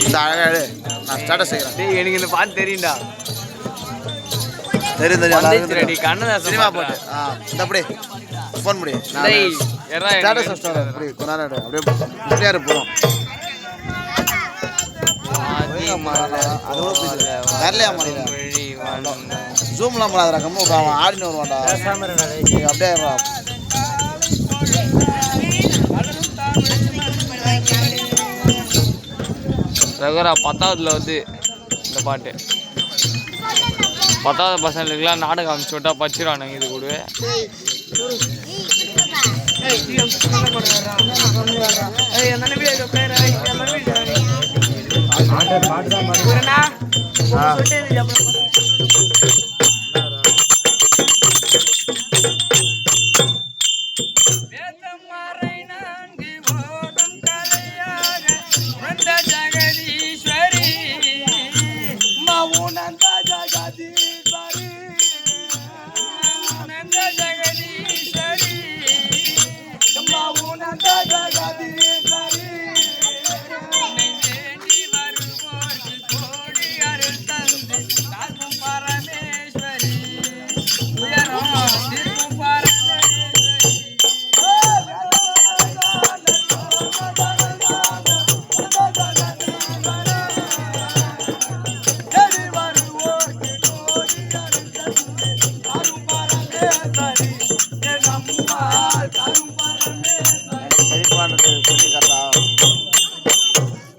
இந்த அழகாடு நான் ஸ்டாட்டஸ் செய்கிறேன். டேய் எனக்கு இந்த பாட்டு தெரியும்டா. தெரியும் ரெடி கண்ணதாசன் சினிமா பாட்டு. இந்த அப்படியே ஃபோன் பண்ணி டேய் எறா ஸ்டாட்டஸ் அப்படி கொண்டாடு அப்படியே இப்படியே இருப்போம். வரலையா மாடியில ஜூம்லாம் பண்ணாதடா கம்மு அவன் ஆடினு வருவான்டா அப்படியே ரகுரா 10ஆவதுல வந்து இந்த பாட்டு 10ஆவது பசங்களுக்குலாம் நாடகம் அமைச்சு விட்டா படிச்சிருவானுங்க இது கூடவே.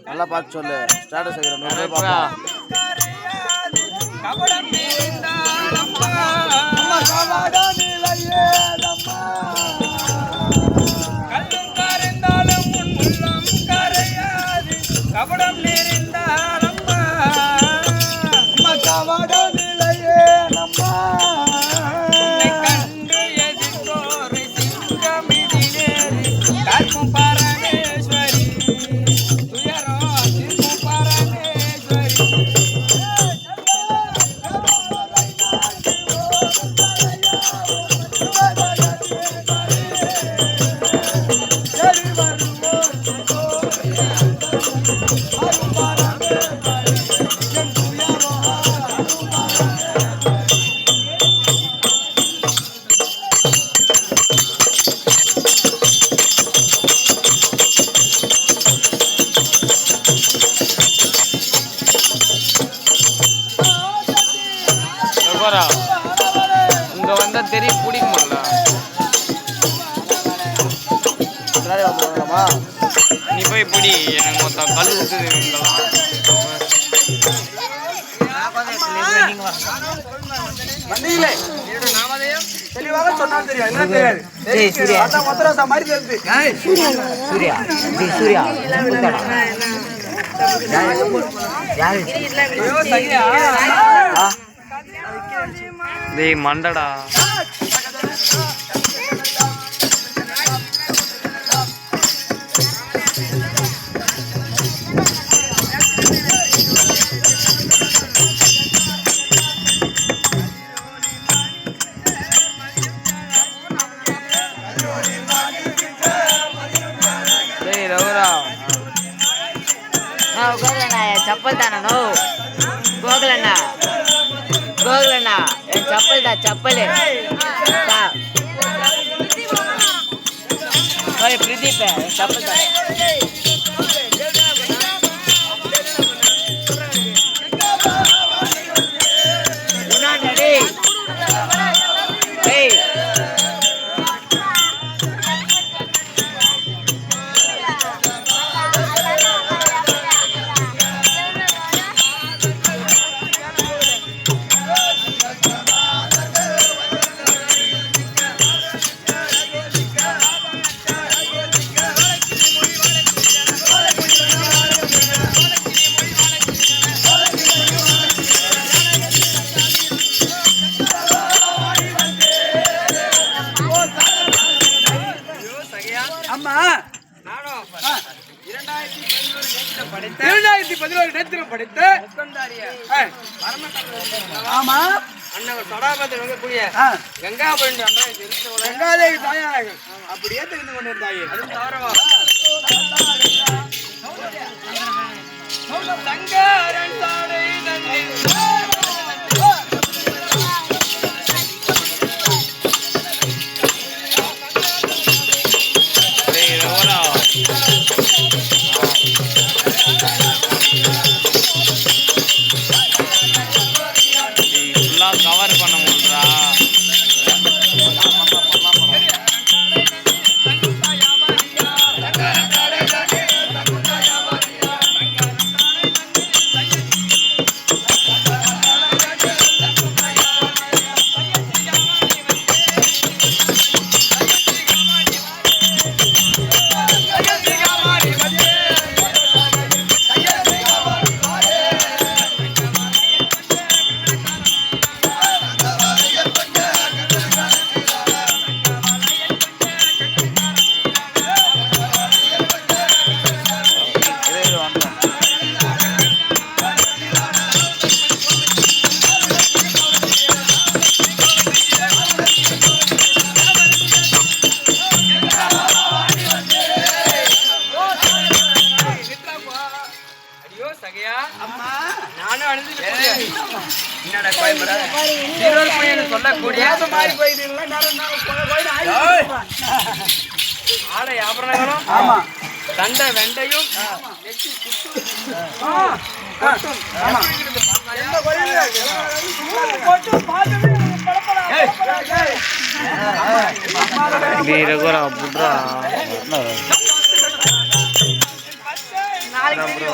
நல்லா பார்த்து சொல்லு. ஸ்டாட்டஸ் செய்கிறேன். இங்க வந்தா தெரியும் பிடிக்குமாடா. நீ போய் பிடி எனக்கு மொத்தம் கல் ஊத்துது. தெளிவாக சொன்னால் தெரியும். என்ன தெரியாது? மொத்தராசா மாதிரி தெரியுது. சூர்யா சூர்யா டேய் மண்டடா. டேய் ரகுரா चप्पल था ना नो गोगलना गोगलना चप्पल था चप्पल है प्रदीप है चप्पल था அம்மா 2011 நேத்திரம் படைத்த ஆமா அண்ணன் சடாபத்தில் இருக்கக்கூடிய கங்காதேவி தாயார்கள் அப்படியே தெரிந்து கொண்டிருந்தாயே. அது தவறவா ஃபுல்லாக கவர் பண்ண முடியலா. ஐயோ சகையா அம்மா நானும் அழுதுட்டு என்னடா கோயம்புற சீரோல் பையன் சொல்லக்கூடிய மாறி போயிடுங்களா நான் ஆளை ஆபரணங்களும் ஆமா தண்டை வெண்டையும் வெட்டி சுட்டு கொட்டும் ஆமா எந்த கோயில்ல கொட்டும் பாத்துட்டு ரகுரா புட்ரா நாளைக்கு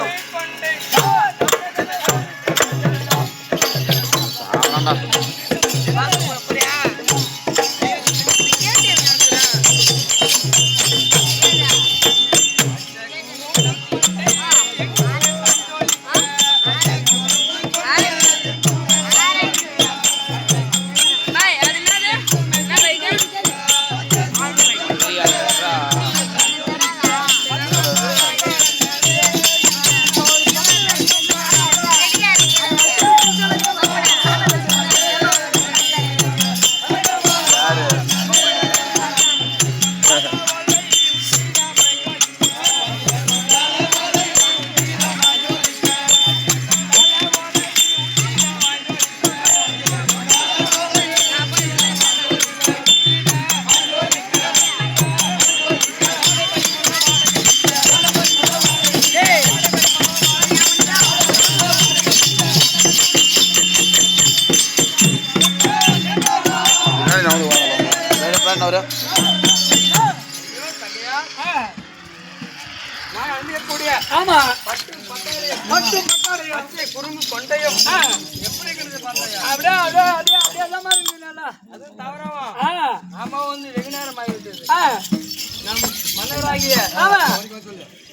ஆமா மட்டும் குறும்பு கொண்டையும் எப்படி அப்படியே அதே மாதிரி இருந்தீங்களா அது தவறவா ஆமா வந்து வெகு நேரம் ஆகிவிட்டது நம் மன்னராகிய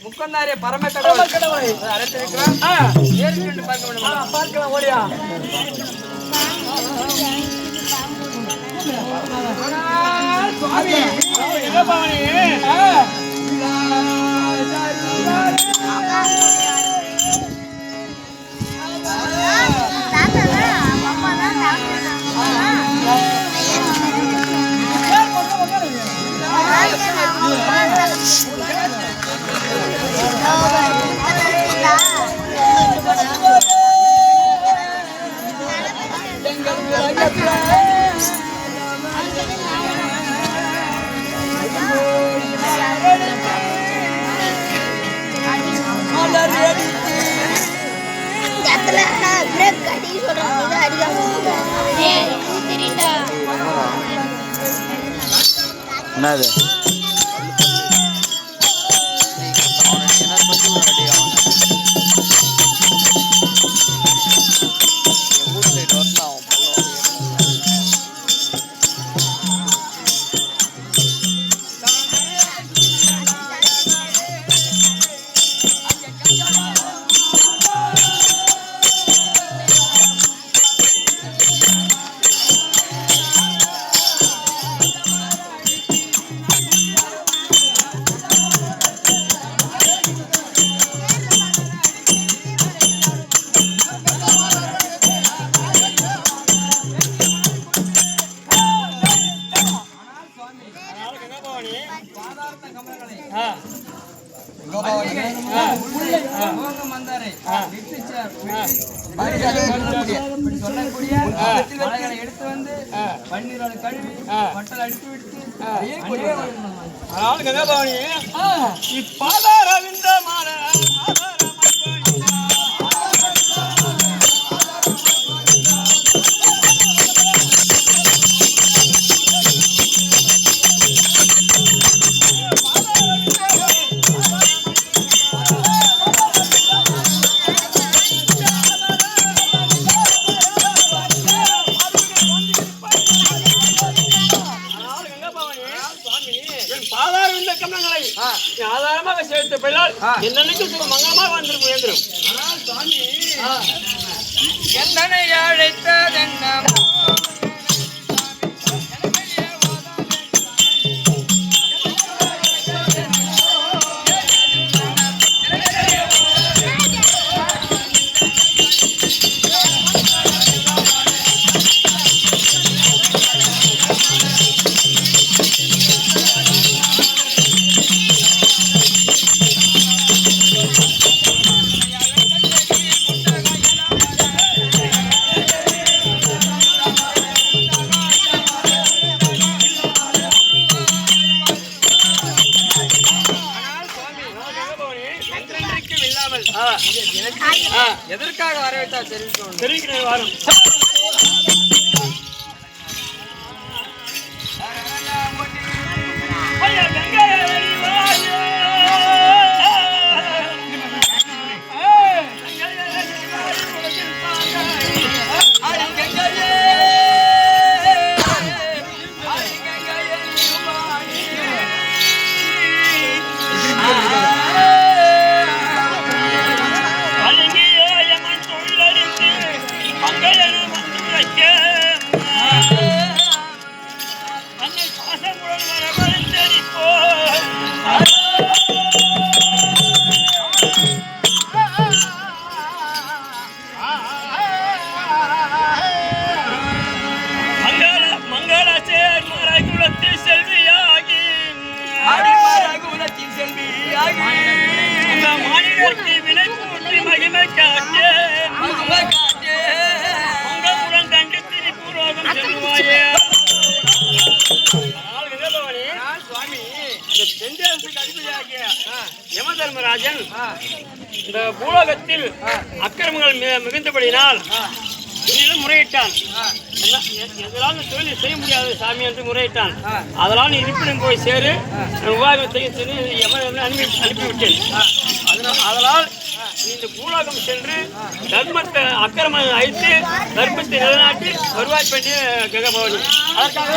முக்கந்தாரிய பரம கடவுளை அழைத்திருக்கிறோம் ஏற்கனவே பார்க்க வேண்டும் பார்க்கலாம் ஓடியா சுவாமி என்ன பாவனி என்னது போங்க மந்தாரை விட்டு சொல்லக்கூடிய மலைகளை எடுத்து வந்து பன்னீரால் கழுவி பட்டல் அடித்து விட்டு அதனால கங்கபாணி இப்பாதாரம் இந்த மாலை ஆதாரமாக சேர்த்து பெயரால் என்னன்னைக்கு மங்களமாக வந்திருக்கும் என்றும் என்னை அழைத்ததென்ன எதற்காக வரவேற்றா தெரிவிக்கிறேன் வாரம் யமதர்மராஜன் இந்த பூலோகத்தில் அக்கிரமங்கள் மிகுந்தபடியினால் என்னிடம் முறையிட்டான். எதனால் தொழில் செய்ய முடியாது சாமி என்று முறையிட்டான். அதனால் நீ இருப்பிடம் போய் சேரு, விவாகம் செய்ய அனுப்பிவிட்டேன். அதனால் நீ இந்த பூலோகம் சென்று தர்மத்தை அக்கிரம அழித்து தர்மத்தை நிலைநாட்டி வருவாய் பண்ணி கங்கபவனி. அதற்காக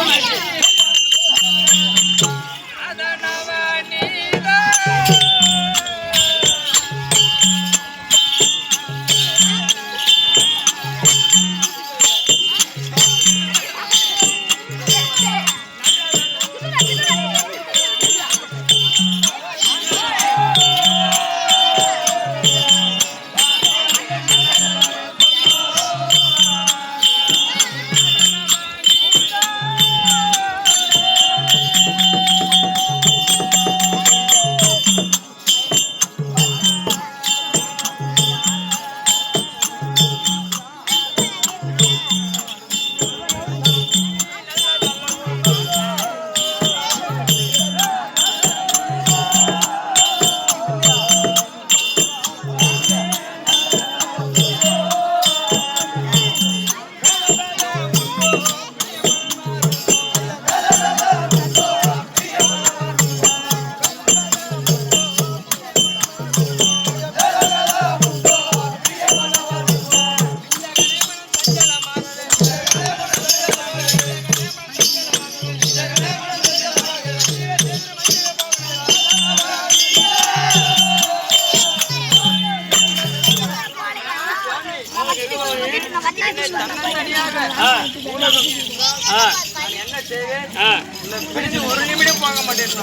என்ன செய்வேன் ஒரு நிமிடம் போக மாட்டேன்.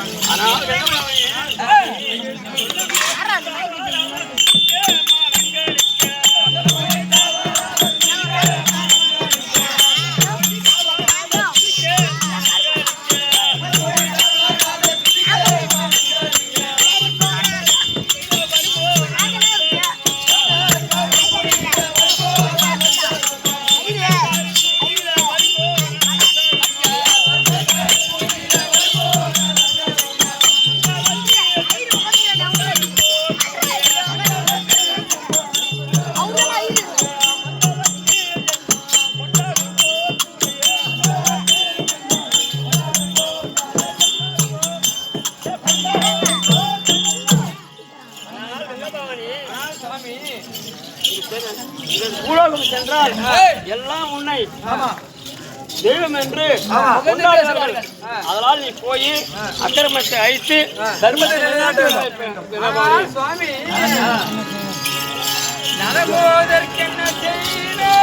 பூலோகம் சென்றால் எல்லாம் உன்னை தெய்வம் என்று கொண்டாடுவார்கள். அதனால் நீ போய் அக்கிரமத்தை அழித்து தர்மத்தை நிலைநாட்டு சுவாமி. நரகோதற்கென்ன செய்தே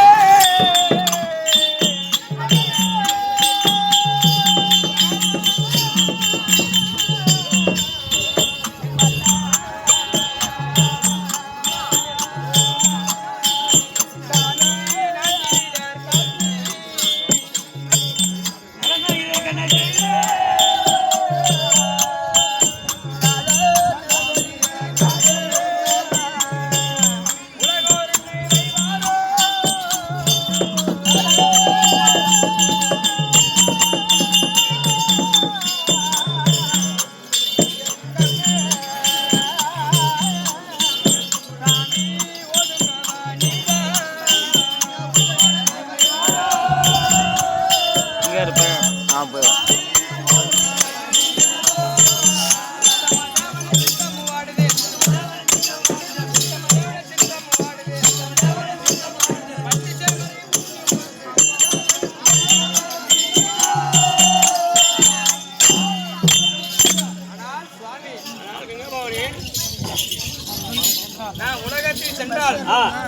உலகத்தில் சென்றால்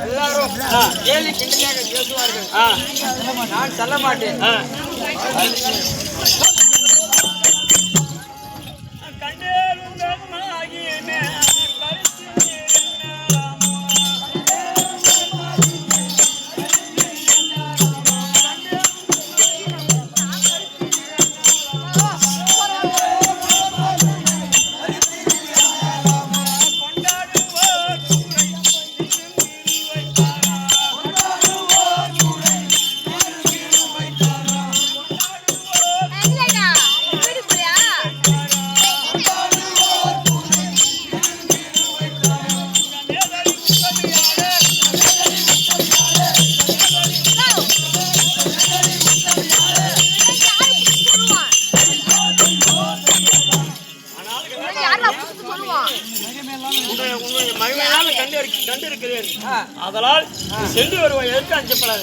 எல்லாரும் கேலி கிண்டலாக பேசுவார்கள். நான் சொல்ல மாட்டேன். கண்டிருக்கிறேன். அதனால் சென்று வருவாய். எதற்கு அஞ்சப்படாத.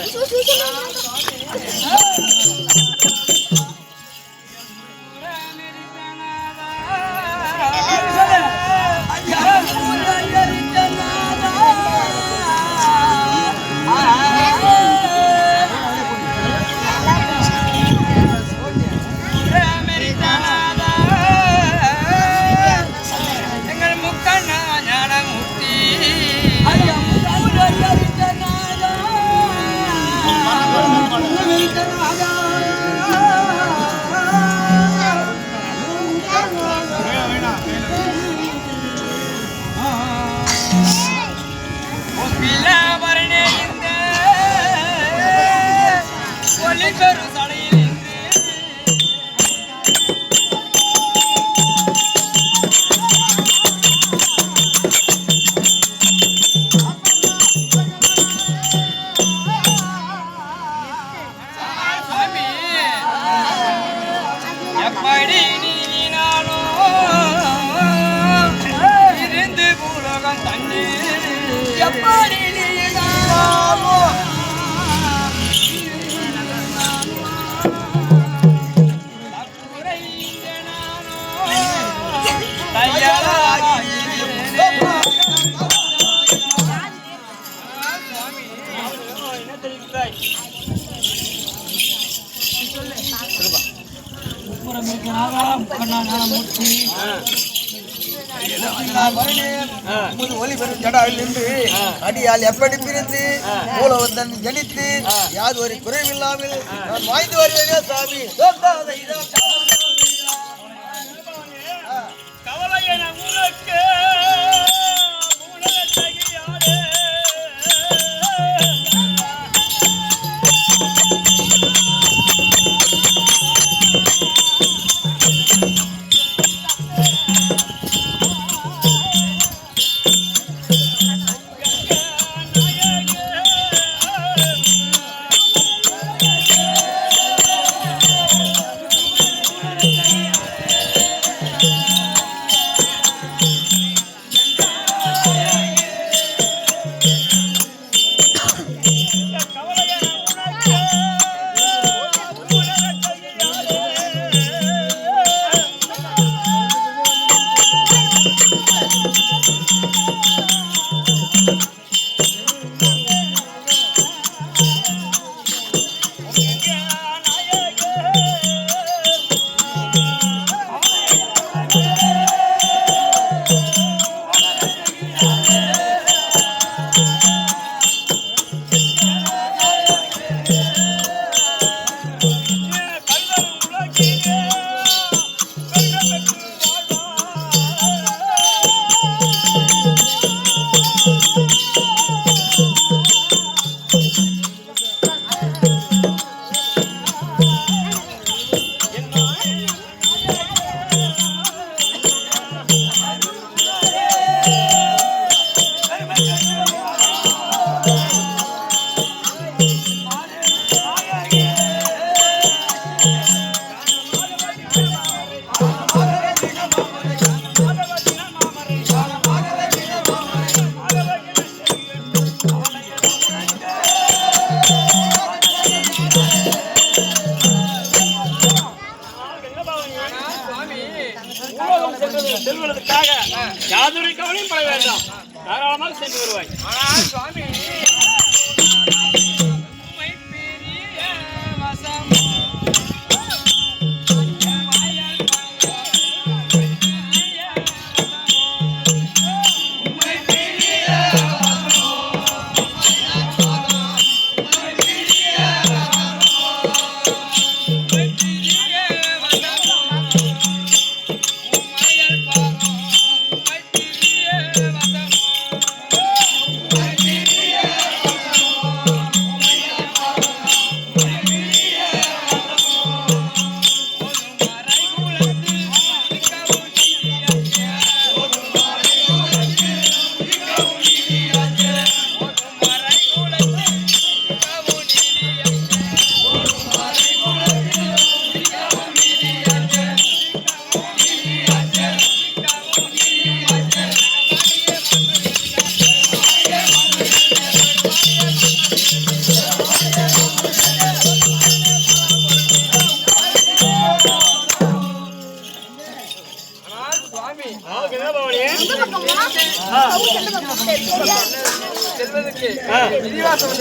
அடியால் எப்படி பிரிந்து மூலவந்தன் ஜனித்து யாது ஒரு குறைவில்லாமல் நான் வாய்ந்து வருவேனே சாமி. வாங்கி வருவாய். ஆனால் சுவாமி உம்மை பெரிய வசம் செல்வதற்கு விதிவாசம்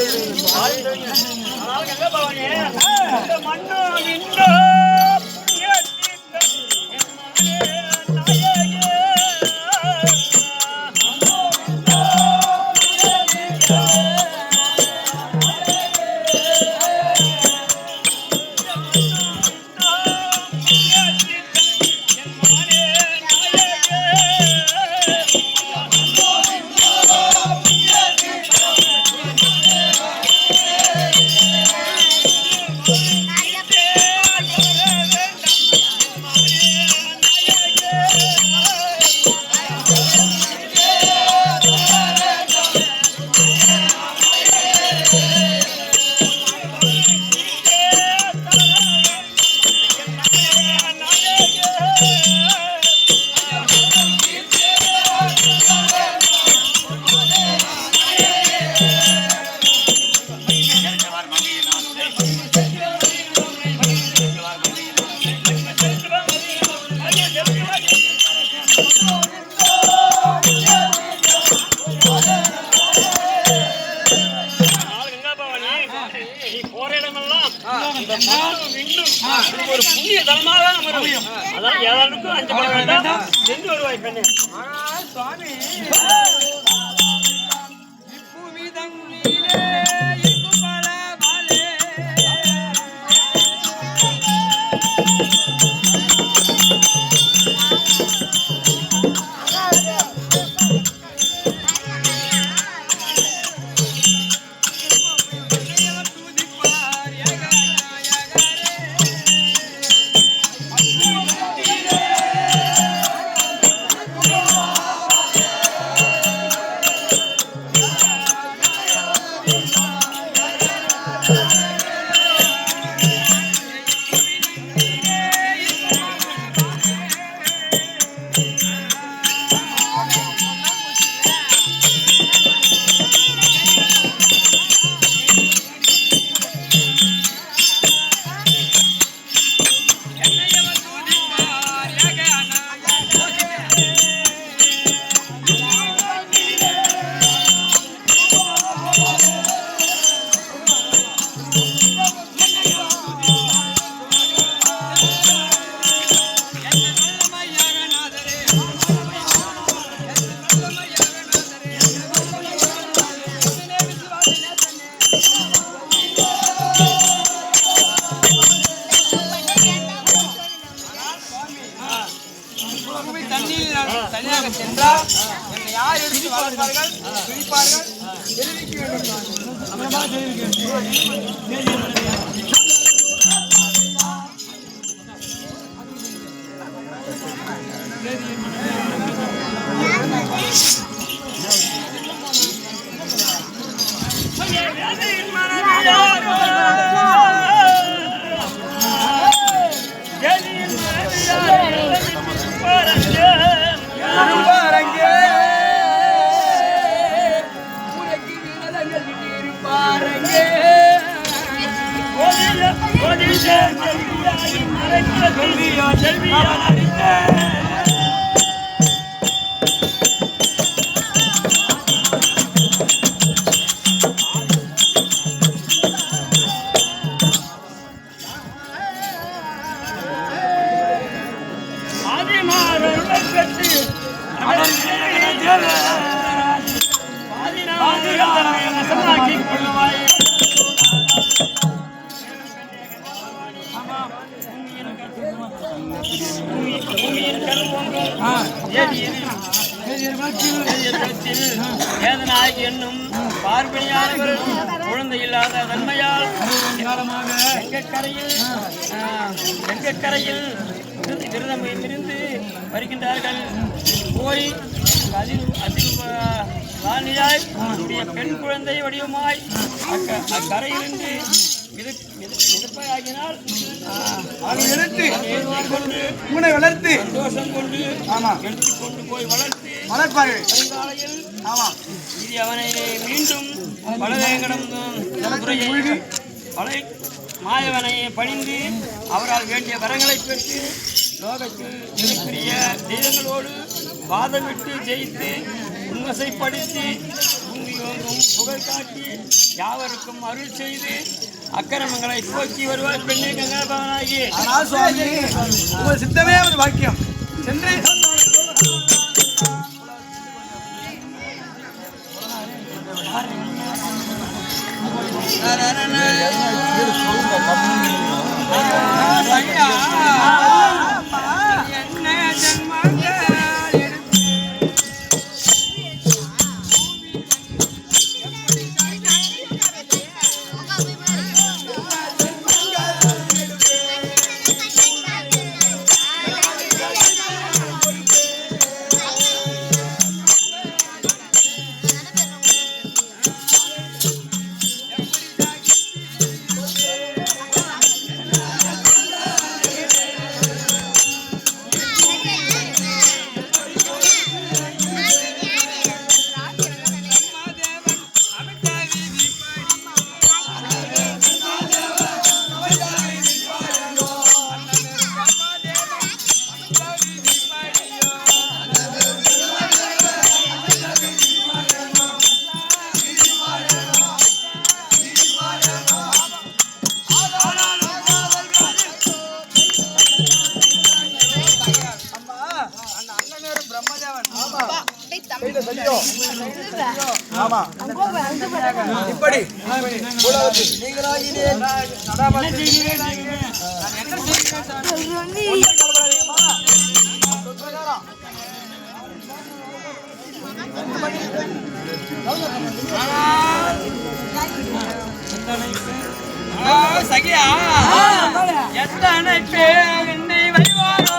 ஒரு புண்ணிய தலமாக அமையும். அதான் ஏதாளுக்கும் அஞ்சப்பட வேண்டாம். சென்று வருவாய் பெண்ணே. ஆனால் சுவாமி இப்புவிதங்கிலே இப்புபல பாலே தனியாக சென்றால் என்னை யார் எடுத்து வளர்ப்பார்கள் பிடிப்பார்கள் தெரிவிக்க அடக்கிக் கொள்ளுவாய். பூமியின் கருவோங்கும் வேதனாய் என்னும் பார்ப்பனியானவர் குழந்தை இல்லாத தன்மையால் கங்கைக்கரையில் விரதம் இருந்து வருகின்றார்கள். போய் வாணியாய் பெண் குழந்தை வடிவமாய் அக்கரையிலிருந்து மிதப்பையாகினால் பூனை வளர்த்து சந்தோஷம் கொண்டு எடுத்துக்கொண்டு போய் வளர்த்து வளர்ப்பார்கள். வருங்காலையில் இது அவனை மீண்டும் பலவேங்கடம் பலை மாயவனை பணிந்து அவரால் வேண்டிய வரங்களை பெற்று லோகத்தில் மிகப்பெரிய தெய்வங்களோடு வாதமிட்டு ஜெயித்து உண்வசைப்படுத்தி பூமி ஓங்கும் புகழ் காட்டி யாவருக்கும் அருள் செய்து அக்கிரமங்களை போக்கி வருவார் பெண்ணே கங்காபவனாகி. ஆனால் சுவாமி உங்கள் சித்தமே ஒரு வாக்கியம் சென்று இப்படி சகியா எத்தனை பேர் என்னை வருவாரோ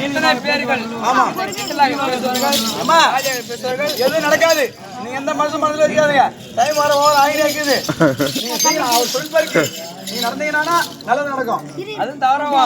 எத்தனை பேர்கள் எதுவும் நடக்காது. நீங்க எந்த மனசுல இருக்காதுங்க. டைம் வர ஓவர் ஆகிட்டே இருக்குது. நீங்க அவர் சொல்லிப்பாருக்கு நீங்க நடந்தீங்கன்னா நல்லது நடக்கும். அதுவும் தவறவா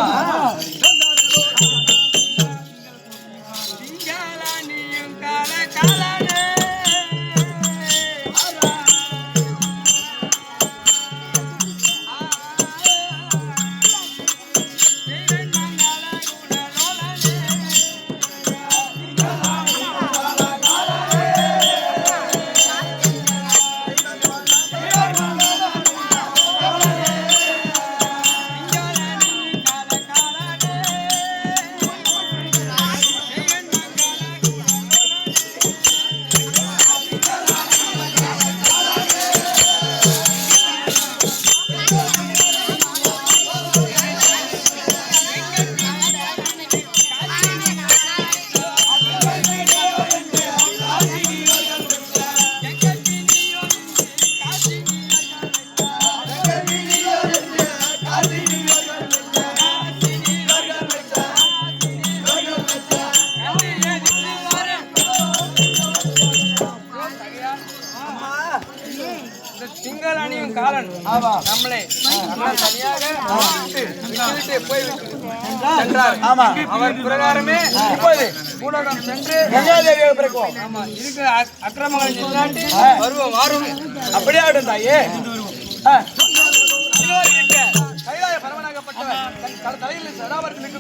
காலன் நம்மளை அண்ணன் தனியாக விட்டுவிட்டு போய் சென்றார். அவர் பிரகாரமே இப்போது பூலோகம் சென்று கங்காதேவியை பிறக்குவோம். இருக்கிற அக்கிரமங்களை நிலைநாட்டி வருவோம் வாரும். அப்படியே ஆகட்டும் தாயே. கைலாய பரவனாகப்பட்டவர் தன் தலையில் சடாவர்கள்